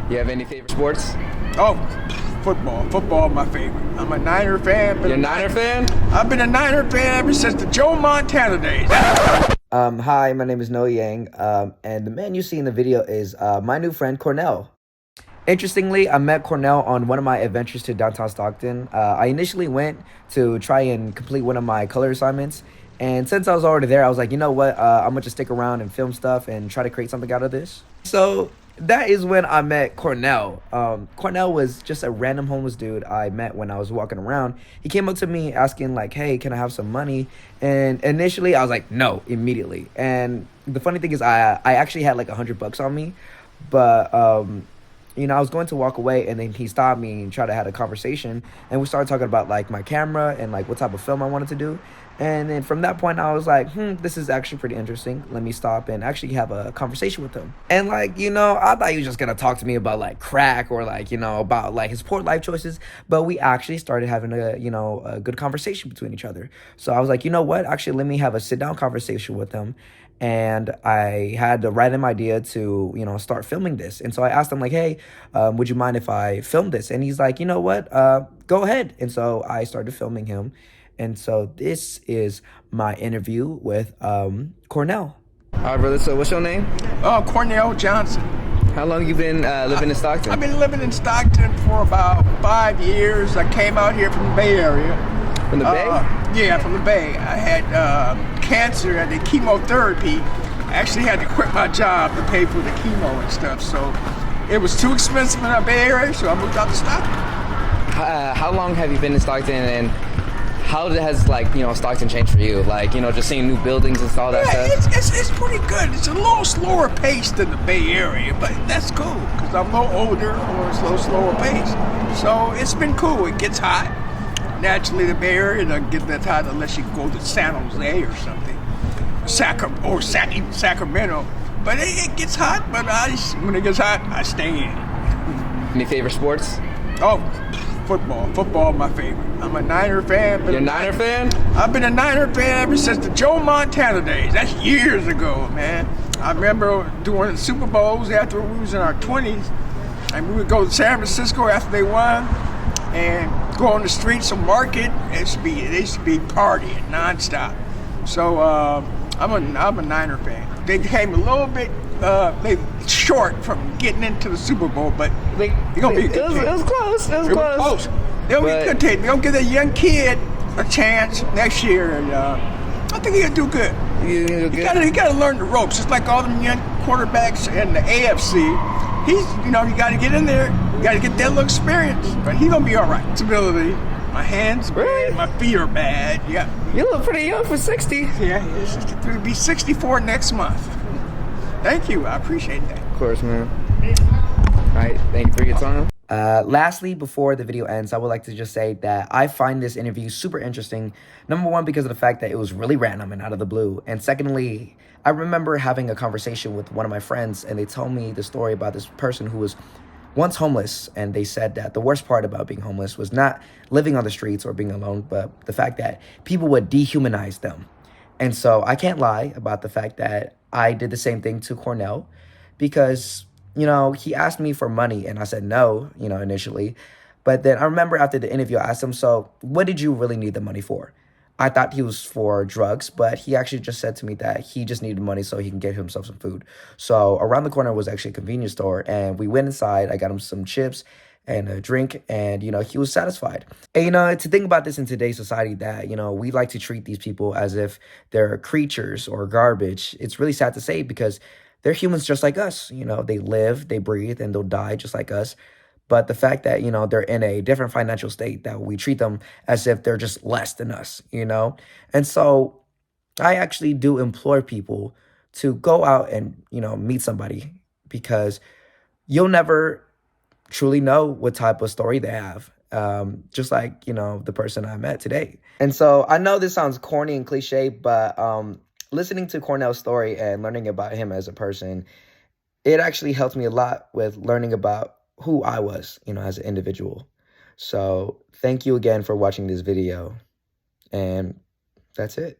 You have any favorite sports? Oh, football. Football, my favorite. I'm a Niner fan. You're a Niner fan? I've been a Niner fan ever since the Joe Montana days. Hi, my name is Noah Yang, and the man you see in the video is my new friend Cornell. Interestingly, I met Cornell on one of my adventures to downtown Stockton. I initially went to try and complete one of my color assignments, and since I was already there, I was like, you know what, I'm gonna just stick around and film stuff and try to create something out of this. So that is when I met Cornell. Cornell was just a random homeless dude I met when I was walking around. He came up to me asking like, hey, can I have some money? And initially I was like, no, immediately. And the funny thing is I actually had like $100 on me, but you know, I was going to walk away, and then he stopped me and tried to have a conversation, and we started talking about like my camera and like what type of film I wanted to do. And then from that point, I was like, this is actually pretty interesting. Let me stop and actually have a conversation with him. And like, you know, I thought he was just gonna talk to me about like crack or like, you know, about like his poor life choices. But we actually started having a good conversation between each other. So I was like, you know what? Actually, let me have a sit down conversation with him. And I had the random idea to, you know, start filming this. And so I asked him like, hey, would you mind if I film this? And he's like, you know what? Go ahead. And so I started filming him. And so this is my interview with Cornell. All right, brother, so what's your name? Cornell Johnson. How long you been living in Stockton? I've been living in Stockton for about 5 years. I came out here from the Bay Area. From the Bay? Yeah, from the Bay. I had cancer and the chemotherapy. I actually had to quit my job to pay for the chemo and stuff. So it was too expensive in the Bay Area, so I moved out to Stockton. How long have you been in Stockton, and how has, like, you know, Stockton changed for you? Like, you know, just seeing new buildings and all that stuff? It's pretty good. It's a little slower pace than the Bay Area, but that's cool because I'm a little older, or it's a little slower pace. So it's been cool. It gets hot. Naturally, the Bay Area doesn't get that hot unless you go to San Jose or something, even Sacramento. But it gets hot. But when it gets hot, I stay in. Any favorite sports? Oh, football. Football, my favorite. I'm a Niner fan. You're a Niner fan? I've been a Niner fan ever since the Joe Montana days. That's years ago, man. I remember doing Super Bowls after we was in our 20s, and we would go to San Francisco after they won, and go on the streets of Market. They used to be partying nonstop. So I'm a Niner fan. They came a little bit short from getting into the Super Bowl, but they're gonna be a good team. It was close. It was close. They'll be a good team. They'll give that young kid a chance next year, and I think he'll do good. You gotta learn the ropes. Just like all them young quarterbacks in the AFC. You got to get in there. You got to get that little experience. But he's gonna be all right. Stability. My hands bad. My feet are bad. Yeah. You look pretty young for 60. Yeah, 63. Be 64 next month. Thank you. I appreciate that. Of course, man. All right. Thank you for your time. Lastly, before the video ends, I would like to just say that I find this interview super interesting. Number one, because of the fact that it was really random and out of the blue. And secondly, I remember having a conversation with one of my friends, and they told me the story about this person who was once homeless. And they said that the worst part about being homeless was not living on the streets or being alone, but the fact that people would dehumanize them. And so I can't lie about the fact that I did the same thing to Cornell, because you know, he asked me for money and I said no, you know, initially. But then I remember after the interview, I asked him, so what did you really need the money for? I thought he was for drugs, but he actually just said to me that he just needed money so he can get himself some food. So around the corner was actually a convenience store, and we went inside. I got him some chips and a drink, and, you know, he was satisfied. And, you know, to think about this in today's society that, you know, we like to treat these people as if they're creatures or garbage. It's really sad to say, because they're humans just like us. You know, they live, they breathe, and they'll die just like us. But the fact that, you know, they're in a different financial state, that we treat them as if they're just less than us, you know? And so I actually do implore people to go out and, you know, meet somebody, because you'll never truly know what type of story they have. Just like, you know, the person I met today. And so I know this sounds corny and cliche, but listening to Cornell's story and learning about him as a person, it actually helped me a lot with learning about who I was, you know, as an individual. So thank you again for watching this video, and that's it.